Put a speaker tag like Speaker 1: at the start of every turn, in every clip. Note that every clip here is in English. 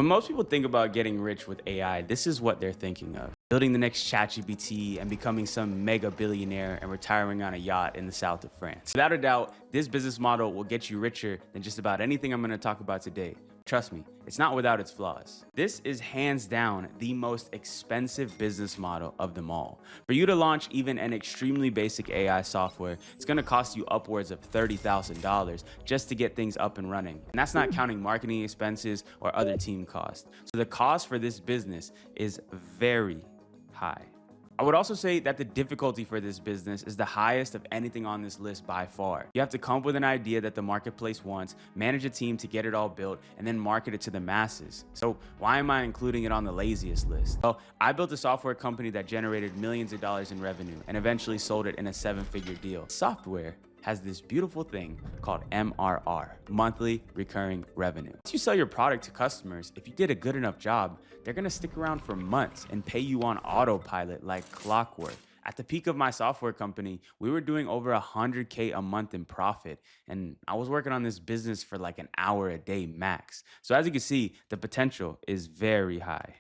Speaker 1: When most people think about getting rich with AI, this is what they're thinking of. Building the next ChatGPT and becoming some mega billionaire and retiring on a yacht in the south of France. Without a doubt, this business model will get you richer than just about anything I'm going to talk about today. Trust me, it's not without its flaws. This is hands down the most expensive business model of them all. For you to launch even an extremely basic AI software, it's going to cost you upwards of $30,000 just to get things up and running. And that's not counting marketing expenses or other team costs. So the cost for this business is very high. I would also say that the difficulty for this business is the highest of anything on this list by far. You have to come up with an idea that the marketplace wants, manage a team to get it all built, and then market it to the masses. So why am I including it on the laziest list? Well, I built a software company that generated millions of dollars in revenue and eventually sold it in a 7-figure deal. Software has this beautiful thing called MRR, monthly recurring revenue. Once you sell your product to customers, if you did a good enough job, they're gonna stick around for months and pay you on autopilot like clockwork. At the peak of my software company, we were doing over 100K a month in profit, and I was working on this business for like an hour a day max. So as you can see, the potential is very high.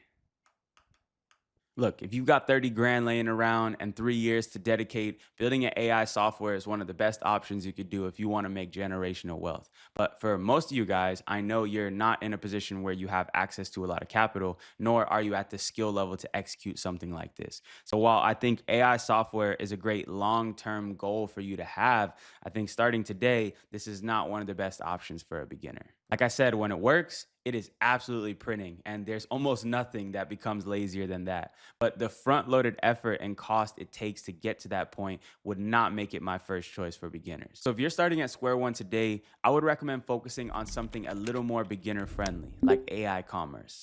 Speaker 1: Look, if you've got 30 grand laying around and 3 years to dedicate, building an AI software is one of the best options you could do if you want to make generational wealth. But for most of you guys, I know you're not in a position where you have access to a lot of capital, nor are you at the skill level to execute something like this. So while I think AI software is a great long-term goal for you to have, I think starting today, this is not one of the best options for a beginner. Like I said, when it works, it is absolutely printing, and there's almost nothing that becomes lazier than that. But the front-loaded effort and cost it takes to get to that point would not make it my first choice for beginners. So if you're starting at square one today, I would recommend focusing on something a little more beginner-friendly, like AI commerce.